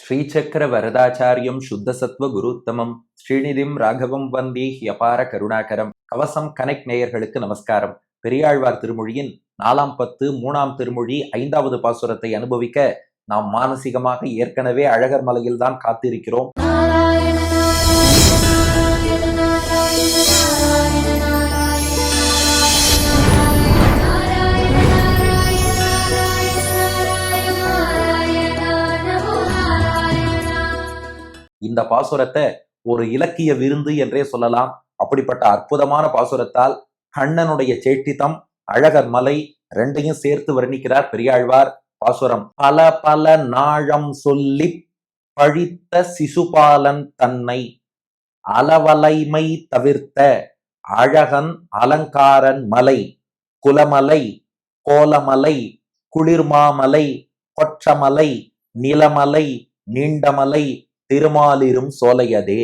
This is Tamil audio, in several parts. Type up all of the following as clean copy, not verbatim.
ஸ்ரீசக்கர வரதாச்சாரியம் சுத்தசத்வ குருத்தமம் ஸ்ரீநிதிம் ராகவம் வந்தி யபார கருணாகரம். கவசம் கனெக்ட் நேயர்களுக்கு நமஸ்காரம். பெரியாழ்வார் திருமொழியின் 4ஆம் பத்து 3ஆம் திருமொழி 5வது பாசுரத்தை அனுபவிக்க நாம் மானசீகமாக ஏற்கனவே அழகர் மலையில் தான் காத்திருக்கிறோம். இந்த பாசுரத்தை ஒரு இலக்கிய விருந்து என்றே சொல்லலாம். அப்படிப்பட்ட அற்புதமான பாசுரத்தால் கண்ணனுடைய சேட்டித்தம், அழகர் மலை ரெண்டையும் சேர்த்து வர்ணிக்கிறார் பெரியாழ்வார். பாசுரம்: பல பல நாழம் சொல்லி பழித்த சிசுபாலன் தன்னை அளவலைமை தவிர்த்த அழகன் அலங்காரன் மலை குலமலை கோலமலை குளிர்மாமலை கொற்றமலை நிலமலை நீண்டமலை திருமாலிரும் சோலையதே.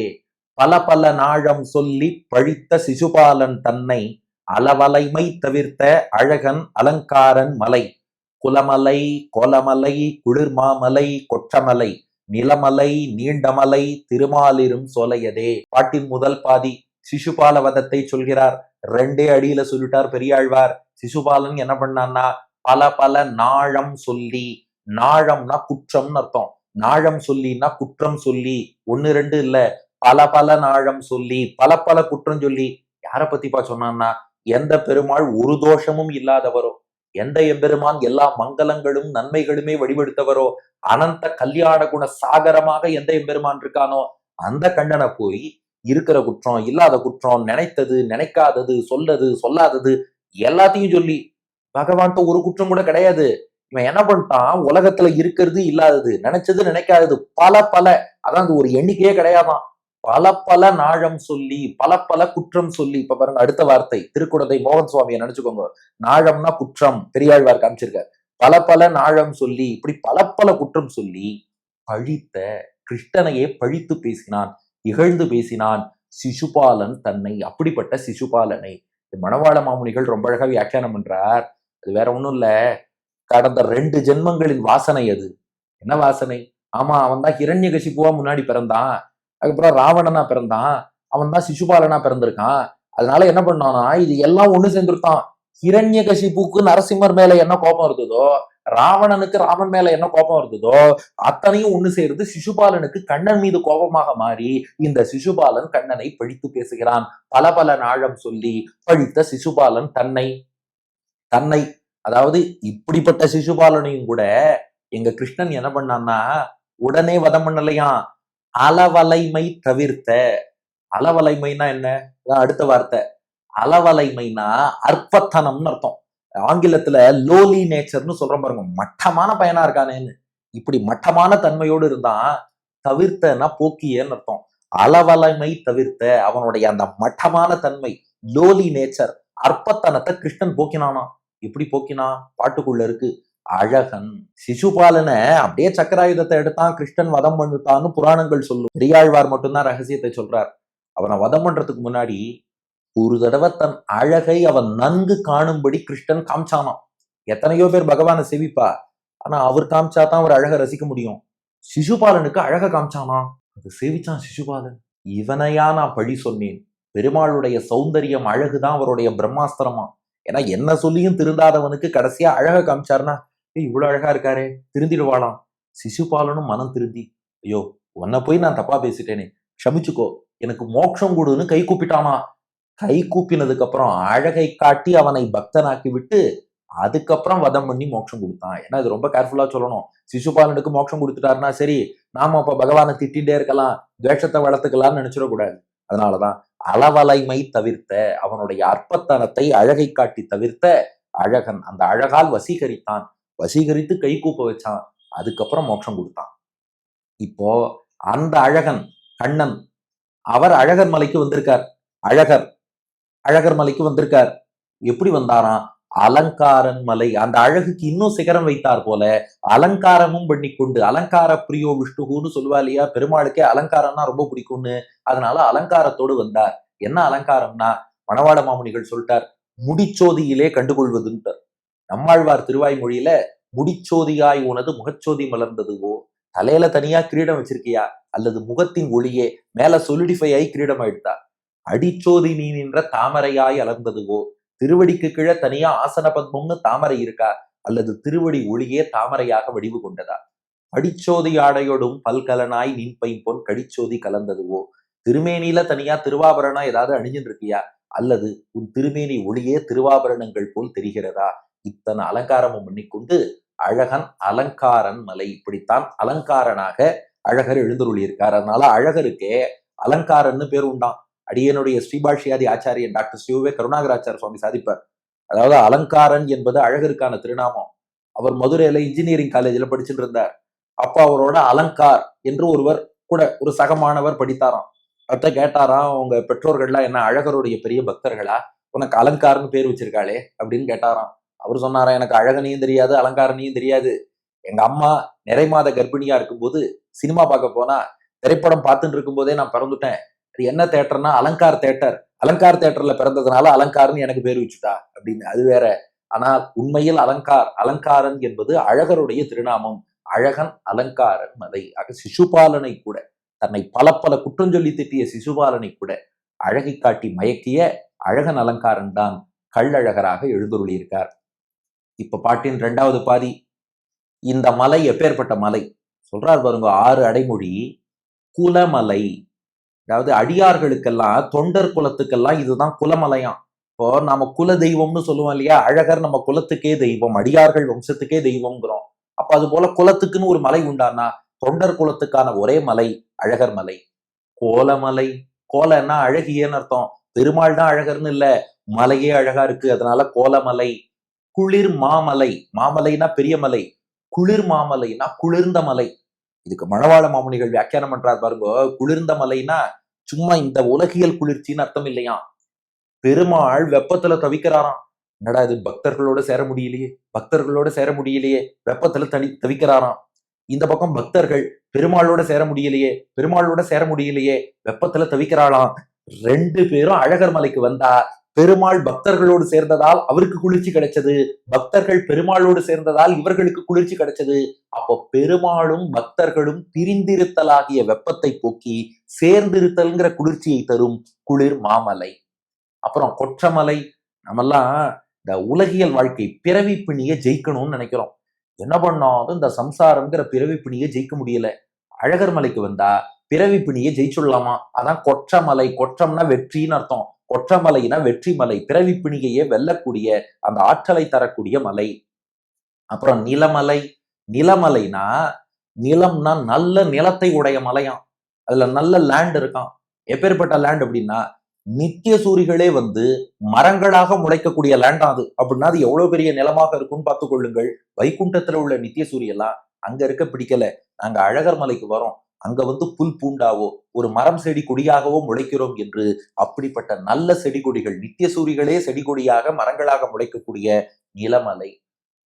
பல பல நாழம் சொல்லி பழித்த சிசுபாலன் தன்னை அளவலைமை தவிர்த்த அழகன் அலங்காரன் மலை குலமலை கோலமலை குளிர்மாமலை கொற்றமலை நிலமலை நீண்டமலை திருமாலிரும் சோலையதே. பாட்டின் முதல் பாதி சிசுபால வதத்தை சொல்கிறார். 2 அடியில சொல்லிட்டார் பெரியாழ்வார். சிசுபாலன் என்ன பண்ணான்னா, பல பல நாழம் சொல்லி, நாழம்னா குற்றம்னு அர்த்தம், நாழம் சொல்லினா குற்றம் சொல்லி, 1 2 இல்ல, பல பல நாழம் சொல்லி, பல பல குற்றம் சொல்லி. யாரை பத்திப்பா சொன்னான்னா, எந்த பெருமாள் ஒரு தோஷமும் இல்லாதவரோ, எந்த எம்பெருமான் எல்லா மங்களங்களும் நன்மைகளுமே வழிபடுத்தவரோ, அனந்த கல்யாண குண சாகரமாக எந்த எம்பெருமான் இருக்கானோ அந்த கண்ணனை போய் இருக்கிற குற்றம் இல்லாத குற்றம், நினைத்தது நினைக்காதது, சொல்லது சொல்லாதது எல்லாத்தையும் சொல்லி, பகவான்கிட்ட ஒரு குற்றம் கூட கிடையாது. இவன் என்ன பண்ணிட்டான், உலகத்துல இருக்கிறது இல்லாதது, நினைச்சது நினைக்காதது, பல பல, அதான் ஒரு எண்ணிக்கையே கிடையாதான், பல பல நாழம் சொல்லி பல பல குற்றம் சொல்லி. இப்ப பாருங்க அடுத்த வார்த்தை, திருக்குடந்தை மோகன் சுவாமியை நினைச்சுக்கோங்க. நாழம்னா குற்றம், பெரியாழ்வார் காமிச்சிருக்கார். பல பல நாழம் சொல்லி, இப்படி பல பல குற்றம் சொல்லி பழித்த கிருஷ்ணனையே பழித்து பேசினான், இகழ்ந்து பேசினான் சிசுபாலன் தன்னை. அப்படிப்பட்ட சிசுபாலனை மணவாள மாமுனிகள் ரொம்ப அழகா வியாக்கியானம் பண்றார். அது வேற ஒண்ணும் இல்ல, கடந்த 2 ஜென்மங்களின் வாசனை அது. என்ன வாசனை? ஆமா, அவன் தான் ஹிரண்யகசிபுவா முன்னாடி பிறந்தான், அதுக்கப்புறம் ராவணனா பிறந்தான், அவன் தான் சிசுபாலனா பிறந்திருக்கான். அதனால என்ன பண்ணானா, இது எல்லாம் ஒண்ணு சேர்ந்துருக்கான். ஹிரண்யகசிபுக்கு நரசிம்மர் மேல என்ன கோபம் இருந்ததோ, ராவணனுக்கு ராமன் மேல என்ன கோபம் இருந்ததோ, அத்தனையும் ஒண்ணு சேர்ந்து சிசுபாலனுக்கு கண்ணன் மீது கோபமாக மாறி இந்த சிசுபாலன் கண்ணனை பழித்து பேசுகிறான். பல பல நாழம் சொல்லி பழித்த சிசுபாலன் தன்னை, தன்னை அதாவது இப்படிப்பட்ட சிசுபாலனையும் கூட எங்க கிருஷ்ணன் என்ன பண்ணான்னா, உடனே வதம் பண்ணலையாம், அளவலைமை தவிர்த்த. அளவலைமைனா என்ன? அடுத்த வார்த்தை. அளவலைமைனா அற்பத்தனம்னு அர்த்தம். ஆங்கிலத்துல லோலி நேச்சர்னு சொல்ற பாருங்க, மட்டமான பையனா இருக்கானேன்னு. இப்படி மட்டமான தன்மையோடு இருந்தான். தவிர்த்தனா போக்கியன்னு அர்த்தம். அளவலைமை தவிர்த்த, அவனுடைய அந்த மட்டமான தன்மை, லோலி நேச்சர், அற்பத்தனத்தை கிருஷ்ணன் போக்கினானா. எப்படி போக்கினா? பாட்டுக்குள்ள இருக்கு. அழகன் சிசுபாலனை அப்படியே சக்கராயுதத்தை எடுத்தான், கிருஷ்ணன் வதம் பண்ணிட்டான்னு புராணங்கள் சொல்லும். பெரியாழ்வார் மட்டும்தான் ரகசியத்தை சொல்றார். அவனை வதம் பண்றதுக்கு முன்னாடி ஒரு தடவை தன் அழகை அவன் நன்கு காணும்படி கிருஷ்ணன் காமிச்சானாம். எத்தனையோ பேர் பகவானை செவிப்பா, ஆனா அவர் காமிச்சாதான் அவர் அழகை ரசிக்க முடியும். சிசுபாலனுக்கு அழக காமிச்சானா, அது சேவிச்சான் சிசுபாலன். இவனையா நான் பழி சொன்னேன்? பெருமாளுடைய சௌந்தரியம் அழகுதான் அவருடைய பிரம்மாஸ்திரமா. ஏன்னா என்ன சொல்லியும் திருந்தாதவனுக்கு கடைசியா அழக காமிச்சாருன்னா, இவ்வளவு அழகா இருக்காரே, திருந்திடுவாளாம். சிசுபாலனும் மனம் திருந்தி, ஐயோ உன்னை போய் நான் தப்பா பேசிட்டேனே, க்ஷமிச்சுக்கோ, எனக்கு மோட்சம் கொடுன்னு கை கூப்பிட்டானா. கை கூப்பினதுக்கு அப்புறம் அழகை காட்டி அவனை பக்தனாக்கி விட்டு அதுக்கப்புறம் வதம் பண்ணி மோட்சம் கொடுத்தான். ஏன்னா இது ரொம்ப கேர்ஃபுல்லா சொல்லணும். சிசுபாலனுக்கு மோட்சம் கொடுத்துட்டாருன்னா சரி, நாம அப்ப பகவானை திட்டிகிட்டே இருக்கலாம், துவேஷத்தை வளர்த்துக்கலாம்னு நினைச்சிடக்கூடாது. அதனாலதான் அளவலைமை தவிர்த்த, அவனுடைய அற்பத்தனத்தை அழகை காட்டி தவிர்த்த அழகன், அந்த அழகால் வசீகரித்தான், வசீகரித்து கை கூப்ப வச்சான், அதுக்கப்புறம் மோட்சம் கொடுத்தான். இப்போ அந்த அழகன் கண்ணன், அவர் அழகர் மலைக்கு வந்திருக்கார். அழகர் மலைக்கு வந்திருக்கார். எப்படி வந்தாராம்? அலங்காரன் மலை. அந்த அழகுக்கு இன்னும் சிகரம் வைத்தார் போல அலங்காரமும் பண்ணி கொண்டு, அலங்கார பிரியோ விஷ்ணுன்னு சொல்லுவா இல்லையா, பெருமாளுக்கே அலங்காரம்னா ரொம்ப பிடிக்கும்னு. அதனால அலங்காரத்தோடு வந்தார். என்ன அலங்காரம்னா, மணவாள மாமுனிகள் சொல்லிட்டார், முடிச்சோதியிலே கண்டுகொள்வதுன்ட்டார். நம்மாழ்வார் திருவாய்மொழியில முடிச்சோதியாய் உனது முகச்சோதி மலர்ந்ததுவோ, தலையில தனியா கிரீடம் வச்சிருக்கியா, அல்லது முகத்தின் ஒளியே மேல சொலிடிஃபை ஆகி கிரீடம் ஆயிடுதா? அடிச்சோதி நீ நின்ற தாமரையாய் அலர்ந்ததுவோ, திருவடிக்கு கீழே தனியா ஆசன பத்மம்னு தாமரை இருக்கா, அல்லது திருவடி ஒளியே தாமரையாக வடிவு கொண்டதா? படிச்சோதி ஆடையோடும் பல்கலனாய் நீன்பைம்பொன் கடிச்சோதி கலந்ததுவோ, திருமேனியில தனியா திருவாபரணம் ஏதாவது அணிஞ்சுட்டு இருக்கியா, அல்லது உன் திருமேனி ஒளியே திருவாபரணங்கள் போல் தெரிகிறதா? இத்தனை அலங்காரமும் பண்ணிக்கொண்டு அழகன் அலங்காரன் மலை, இப்படித்தான் அலங்காரனாக அழகர் எழுந்தருளியிருக்கார். அதனால அழகருக்கே அலங்காரன்னு பேர் உண்டாம். அடியனுடைய ஸ்ரீபாஷ்யாதி ஆச்சாரியன் டாக்டர் ஸ்ரீவே கருணாகராச்சார சுவாமி சாதிப்பார். அதாவது அலங்காரன் என்பது அழகருக்கான திருநாமம். அவர் மதுரையில இன்ஜினியரிங் காலேஜில் படிச்சுட்டு இருந்தார். அப்ப அவரோட அலங்கார் என்று ஒருவர் கூட ஒரு சக மாணவர் படித்தாராம். அத்த கேட்டாராம், உங்க பெற்றோர்கள்லாம் என்ன அழகருடைய பெரிய பக்தர்களா, உனக்கு அலங்காரன்னு பேர் வச்சிருக்காளே அப்படின்னு கேட்டாராம். அவர் சொன்னாராம், எனக்கு அழகனையும் தெரியாது அலங்காரனையும் தெரியாது. எங்க அம்மா நிறைமாத கர்ப்பிணியா இருக்கும்போது சினிமா பார்க்க போனா திரைப்படம் பார்த்துட்டு இருக்கும் போதே நான் பிறந்துட்டேன். அது என்ன தேட்டர்னா அலங்கார் தேட்டர், அலங்கார் தேட்டர்ல பிறந்ததுனால அலங்காரன்னு எனக்கு பேர் வச்சுட்டா அப்படின்னு. அது வேற. ஆனால் உண்மையில் அலங்காரன் என்பது அழகருடைய திருநாமம். அழகன் அலங்காரன் மலை. ஆக சிசுபாலனை கூட, தன்னை பல பல குற்றஞ்சொல்லி திட்டிய சிசுபாலனை கூட அழகை காட்டி மயக்கிய அழகன் அலங்காரன் தான் கள்ளழகராக எழுந்தருளியிருக்கார். இப்ப பாட்டின் 2வது பாதி. இந்த மலை எப்பேற்பட்ட மலை சொல்றார் பாருங்க. 6 அடைமொழி. குலமலை, அதாவது அடியார்களுக்கெல்லாம் தொண்டர் குலத்துக்கெல்லாம் இதுதான் குலமலையாம். இப்போ நாம குல தெய்வம்னு சொல்லுவோம் இல்லையா, அழகர் நம்ம குலத்துக்கே தெய்வம், அடியார்கள் வம்சத்துக்கே தெய்வம்ங்கிறோம். அப்ப அது போல குலத்துக்குன்னு ஒரு மலை உண்டானா, தொண்டர் குலத்துக்கான ஒரே மலை அழகர் மலை. கோலமலை, கோலன்னா அழகியன்னு அர்த்தம். பெருமாள் தான் அழகர்னு இல்ல, மலையே அழகா இருக்கு, அதனால கோலமலை. குளிர் மாமலை, மாமலைனா பெரிய மலை, குளிர் மாமலைனா குளிர்ந்த மலை. இதுக்கு மணவாள மாமுனிகள் வியாக்கியானம் பண்றார் பாருங்க. குளிர்ந்த மலைனா சும்மா இந்த உலகியல் குளிர்ச்சின்னு அர்த்தம் இல்லையா. பெருமாள் வெப்பத்துல தவிக்கிறாராம். என்னடா இது, பக்தர்களோட சேர முடியலையே, பக்தர்களோட சேர முடியலையே, வெப்பத்துல தவிக்கிறாராம். இந்த பக்கம் பக்தர்கள் பெருமாளோட சேர முடியலையே, பெருமாளோட சேர முடியலையே, வெப்பத்துல தவிக்கிறாளாம். 2 பேரும் அழகர் மலைக்கு வந்தா பெருமாள் பக்தர்களோடு சேர்ந்ததால் அவருக்கு குளிர்ச்சி கிடைச்சது, பக்தர்கள் பெருமாளோடு சேர்ந்ததால் இவர்களுக்கு குளிர்ச்சி கிடைச்சது. அப்போ பெருமாளும் பக்தர்களும் பிரிந்திருத்தலாகிய வெப்பத்தை போக்கி சேர்ந்திருத்தல்ங்கிற குளிர்ச்சியை தரும் குளிர் மாமலை. அப்புறம் கொற்றமலை. நம்மெல்லாம் இந்த உலகியல் வாழ்க்கை பிறவி பிணிய ஜெயிக்கணும்னு நினைக்கிறோம். என்ன பண்ணாலும் இந்த சம்சாரம்ங்கிற பிறவி பிணிய ஜெயிக்க முடியல. அழகர் மலைக்கு வந்தா பிறவி பிணிய ஜெயிச்சுடலாமா. அதான் கொற்றமலை. கொற்றம்னா வெற்றின்னு அர்த்தம். கொற்றமலைனா வெற்றி மலை, பிறவி பிணியையே வெல்லக்கூடிய அந்த ஆற்றலை தரக்கூடிய மலை. அப்புறம் நிலமலை. நிலமலைனா நிலம்னா நல்ல நிலத்தை உடைய மலையாம். அதுல நல்ல லேண்ட் இருக்கான். எப்பேற்பட்ட லேண்ட் அப்படின்னா, நித்திய சூரிகளே வந்து மரங்களாக முளைக்கக்கூடிய லேண்ட் அது. அப்படின்னா அது எவ்வளவு பெரிய நிலமாக இருக்கும்னு பார்த்து கொள்ளுங்கள். வைகுண்டத்துல உள்ள நித்திய சூரியெல்லாம் அங்க இருக்க பிடிக்கல, நாங்க அழகர் மலைக்கு வரோம், அங்க வந்து புல் பூண்டாவோ ஒரு மரம் செடி கொடியாகவோ முளைக்கிறோம் என்று அப்படிப்பட்ட நல்ல செடி கொடிகள், நித்திய சூரிகளே செடி கொடியாக மரங்களாக முளைக்கக்கூடிய நிலமலை.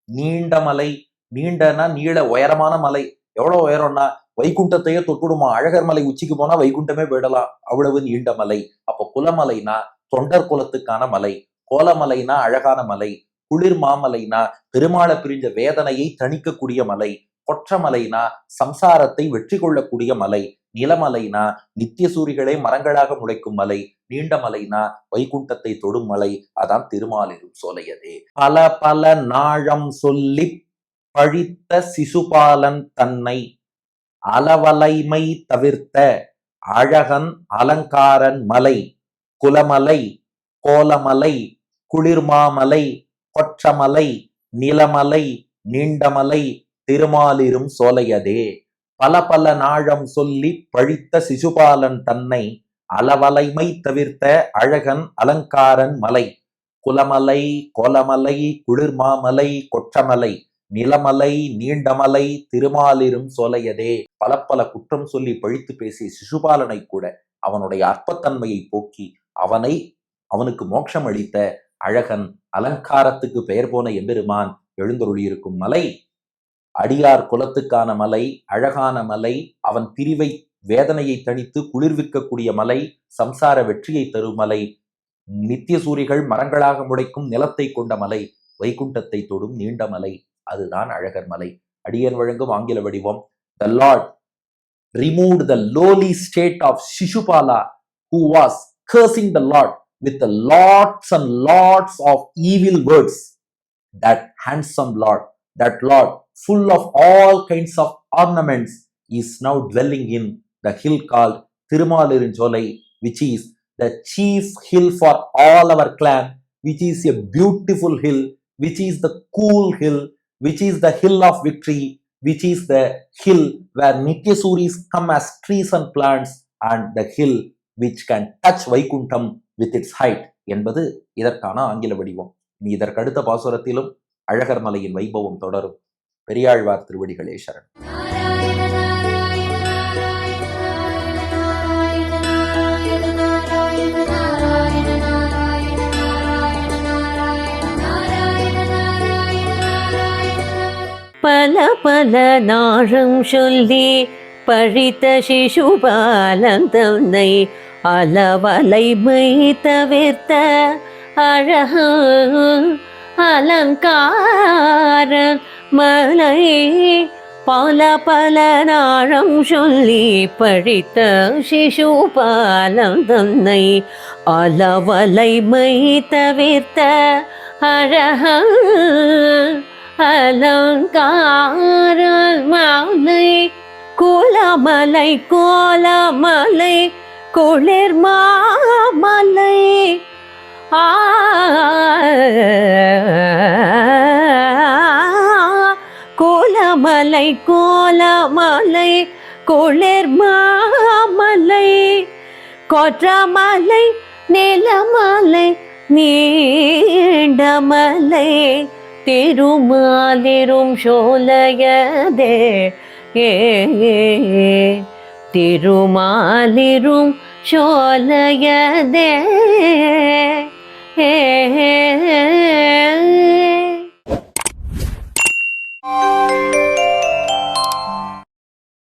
நீண்ட மலை. நீண்டனா நீள உயரமான மலை. எவ்வளவு உயரம்னா வைகுண்டத்தையே தொட்டுடுமா. அழகர் மலை உச்சிக்கு போனா வைகுண்டமே போயிடலாம், அவ்வளவு நீண்ட மலை. அப்போ குலமலைனா தொண்டர் குலத்துக்கான மலை, கோலமலைனா அழகான மலை, குளிர் மாமலைனா பெருமாளை பிரிஞ்ச வேதனையை தணிக்கக்கூடிய மலை, கொற்றமலைனா சம்சாரத்தை வெற்றி கொள்ளக்கூடிய மலை, நிலமலைனா நித்திய சூரிகளே மரங்களாக முளைக்கும் மலை, நீண்ட மலைனா வைகுண்டத்தை தொடும் மலை. அதான் திருமாலிரும் சோலையதே. பல பல நாழம் சொல்லி பழித்த சிசுபாலன் தன்னை அளவலைமை தவிர்த்த அழகன் அலங்காரன் மலை. குலமலை, கோலமலை, குளிர்மாமலை, கொற்றமலை, நிலமலை, நீண்டமலை, திருமாலிரும் சோலையதே. பல பல நாழம் சொல்லி பழித்த சிசுபாலன் தன்னை அளவலைமை தவிர்த்த அழகன் அலங்காரன் மலை. குலமலை, கோலமலை, குளிர்மாமலை, கொற்றமலை, நிலமலை, நீண்டமலை, திருமாலிரும் சோலையதே. பல பல குற்றம் சொல்லி பழித்து பேசிய சிசுபாலனை கூட அவனுடைய அற்பத்தன்மையை போக்கி அவனுக்கு மோட்சம் அளித்த அழகன், அலங்காரத்துக்கு பெயர் போன எம்பெருமான் எழுந்தருளியிருக்கும் மலை. அடியார் குலத்துக்கான மலை, அழகான மலை, அவன் பிரிவை வேதனையை தணித்து குளிர்விக்கக்கூடிய மலை, சம்சார வெற்றியை தரும் மலை, நித்திய சூரிகள் மரங்களாக முளைக்கும் நிலத்தை கொண்ட மலை, வைகுண்டத்தை தொடும் நீண்ட மலை. அதுதான் அழகர் மலை. அடியன் வழங்கும் ஆங்கில வடிவம் The Lord removed the lowly state of Shishupala, who was cursing the Lord with the lots and lots of evil words. That handsome Lord, that Lord full of all kinds of ornaments, is now dwelling in the hill called Tirumalirunjolai, which is the chief hill for all our clan, which is a beautiful hill, which is the cool hill, which is the hill of victory, which is the hill where Nityasuris come as trees and plants, and the hill which can touch Vaikuntham with its height என்பது இதற்கான ஆங்கில வடிவம். இனி இதற்கடுத்த பாசுரத்திலும் அழகர் மலையின் வைபவம் தொடரும். பெரியாழ்வார் திருவடிகளே சரணம். பல பல நாழம் சொல்லி பழித்த சிசுபாலன் தன்னை அளவலை மை தவிர்த்த அழக அலங்கார மலை. பல பல நாழம் சொல்லி பழித்த சிசுபாலன் தன்னை அளவலை மை தவிர்த்த அழக அலங்கார மலை. கோலமலை கோலமலை குளிர் மாமலை. கோலமலை கோலமலை குளிர் மாமலை. கொற்றமலை நிலமலை நீண்டமலை. திருமாலிரும் சோலையதே திருமாலிரும் சோலையதே